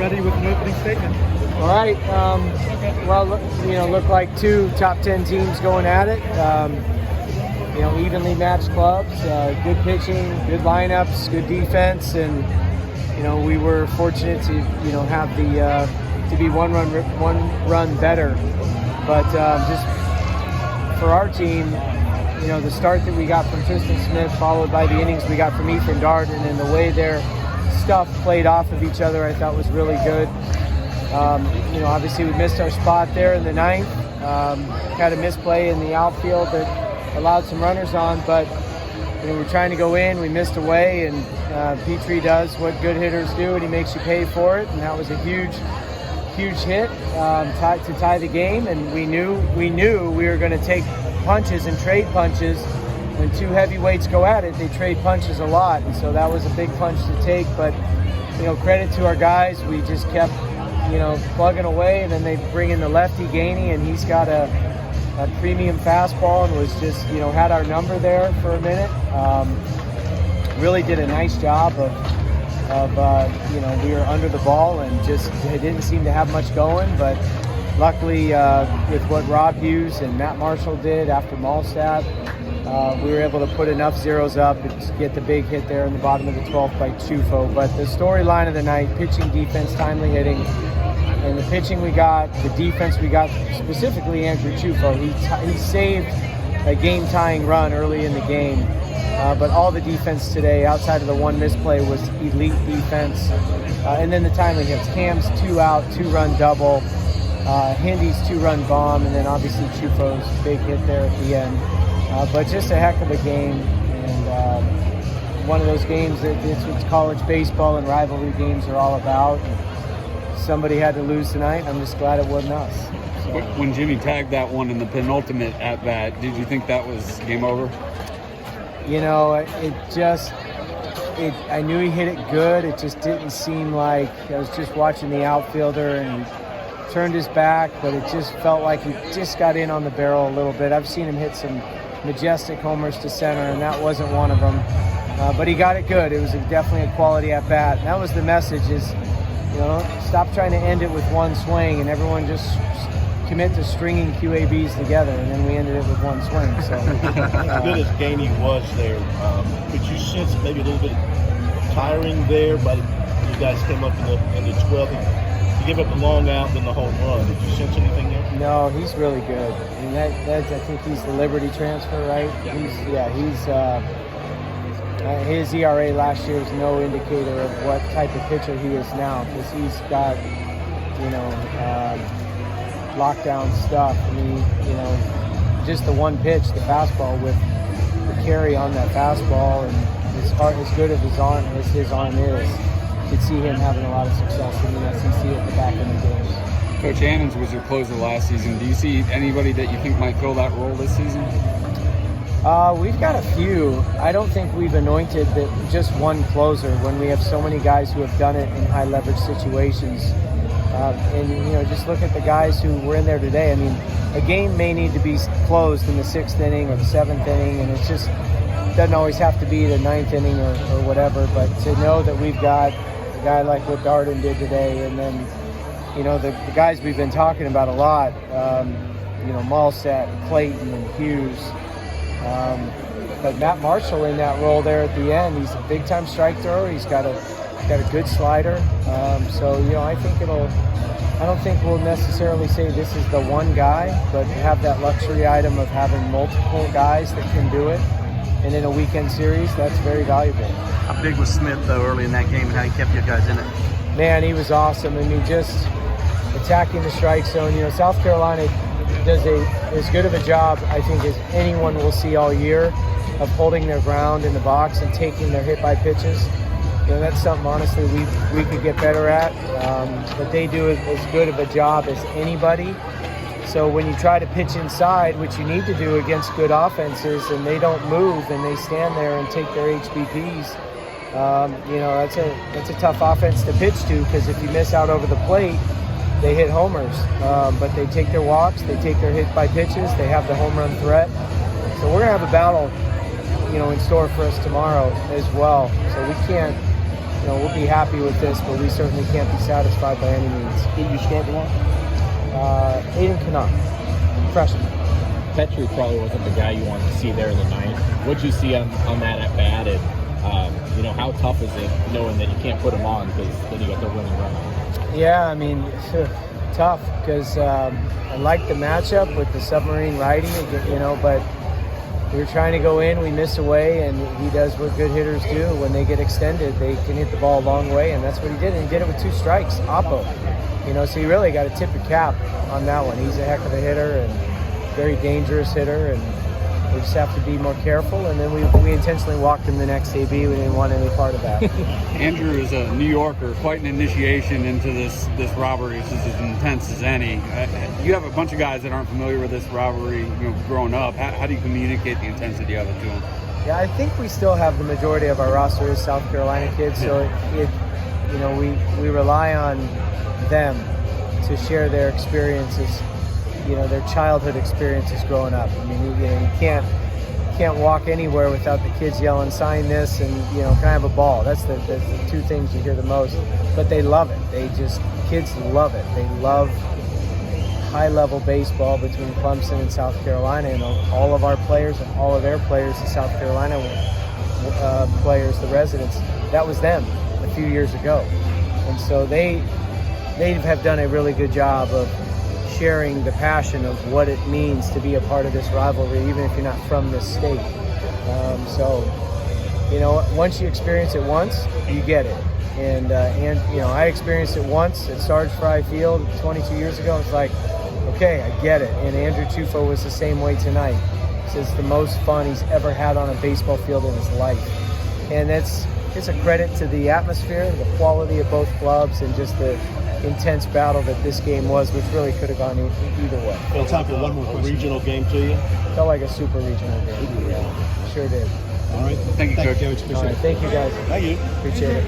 ready with an opening statement. All right. Well, look like two top 10 teams going at it. Evenly matched clubs, good pitching, good lineups, good defense, and we were fortunate to have to be one run better. But just for our team, the start that we got from Tristan Smith, followed by the innings we got from Ethan Darden, and the way their stuff played off of each other, I thought was really good. Obviously we missed our spot there in the ninth. Had a misplay in the outfield that allowed some runners on, but we're trying to go in. We missed away, and Petrie does what good hitters do, and he makes you pay for it. And that was a huge hit to tie the game. And we knew we were going to take punches and trade punches. When two heavyweights go at it, they trade punches a lot, and so that was a big punch to take. But credit to our guys, we just kept plugging away, and then they bring in the lefty Gainey, and he's got a premium fastball and was just had our number there for a minute. Really did a nice job of we were under the ball and just it didn't seem to have much going, but luckily with what Rob Hughes and Matt Marshall did after Malstat, we were able to put enough zeros up and get the big hit there in the bottom of the 12th by Chufo. But the storyline of the night: pitching, defense, timely hitting. And the pitching we got, the defense we got, specifically Andrew Chufo. He saved a game-tying run early in the game. But all the defense today, outside of the one misplay, was elite defense. And then the timely hits. Cam's 2-out, 2-run double. Hindy's 2-run bomb. And then obviously Chufo's big hit there at the end. But just a heck of a game. And one of those games that it's what college baseball and rivalry games are all about. Somebody had to lose tonight. I'm just glad it wasn't us. So. When Jimmy tagged that one in the penultimate at bat, did you think that was game over? I knew he hit it good. It just didn't seem like I was just watching the outfielder and he turned his back, but it just felt like he just got in on the barrel a little bit. I've seen him hit some majestic homers to center, and that wasn't one of them. But he got it good. It was definitely a quality at bat. And that was the message: is stop trying to end it with one swing, and everyone just commit to stringing QABs together, and then we ended it with one swing. So, as good as Gainey was there, could you sense maybe a little bit tiring there? But you guys came up in the 12th. You gave up the long out, then the home run. Did you sense anything there? No, he's really good. I mean, I think he's the Liberty transfer, right? Yeah. His ERA last year is no indicator of what type of pitcher he is now, because he's got, lockdown stuff. I mean, just the one pitch, the fastball, with the carry on that fastball, and as good of his arm is, you could see him having a lot of success in the SEC at the back end of the games. Coach Annans was your closer last season. Do you see anybody that you think might fill that role this season? We've got a few. I don't think we've anointed just one closer when we have so many guys who have done it in high leverage situations. Just look at the guys who were in there today. I mean, a game may need to be closed in the 6th inning or the 7th inning, and it just doesn't always have to be the 9th inning or whatever. But to know that we've got a guy like what Darden did today, and then the guys we've been talking about a lot, Malstat, Clayton, and Hughes. But Matt Marshall in that role there at the end, he's a big-time strike thrower. He's got a good slider. I don't think we'll necessarily say this is the one guy, but have that luxury item of having multiple guys that can do it. And in a weekend series, that's very valuable. How big was Smith, though, early in that game, and how he kept you guys in it? Man, he was awesome. I mean, just attacking the strike zone. South Carolina does as good of a job, I think, as anyone will see all year of holding their ground in the box and taking their hit by pitches. That's something, honestly, we could get better at. But they do as good of a job as anybody. So when you try to pitch inside, which you need to do against good offenses, and they don't move and they stand there and take their HBPs, that's a tough offense to pitch to, because if you miss out over the plate, they hit homers. But they take their walks, they take their hit by pitches, they have the home run threat. So we're going to have a battle, in store for us tomorrow as well. So we can't we'll be happy with this, but we certainly can't be satisfied by any means. Who you start tomorrow? Aiden Canuck, freshman. Petrie probably wasn't the guy you wanted to see there tonight. What'd you see on that at bat? And how tough is it knowing that you can't put him on because then you got the winning run? Yeah, I mean, tough because I like the matchup with the submarine righty, but we were trying to go in, we miss away, and he does what good hitters do. When they get extended, they can hit the ball a long way, and that's what he did. And he did it with 2 strikes, oppo. So you really got to tip your cap on that one. He's a heck of a hitter and very dangerous hitter, and we just have to be more careful. And then we intentionally walked him the next AB. We didn't want any part of that. Andrew is a New Yorker, quite an initiation into this rivalry. This is as intense as any. You have a bunch of guys that aren't familiar with this rivalry, growing up. How do you communicate the intensity of it to them? Yeah, I think we still have the majority of our roster is South Carolina kids, so we rely on them to share their experiences, their childhood experiences growing up. I mean, you can't walk anywhere without the kids yelling, "Sign this," and can I have a ball? That's the 2 things you hear the most. But they love it. Kids love it. They love high-level baseball between Clemson and South Carolina, and all of our players and all of their players, the South Carolina players, the residents, that was them a few years ago. And so they have done a really good job of sharing the passion of what it means to be a part of this rivalry, even if you're not from this state. Once you experience it once, you get it. And I experienced it once at Sarge Fry Field 22 years ago. It's like, okay, I get it. And Andrew Chufo was the same way tonight. He says it's the most fun he's ever had on a baseball field in his life. And it's a credit to the atmosphere, the quality of both clubs, and just the intense battle that this game was, which really could have gone either way. Well, time for one more regional game to you. Felt like a super regional game. Yeah, sure did. All right. Thank you, Coach. All right, thank you guys. Thank you. Appreciate it.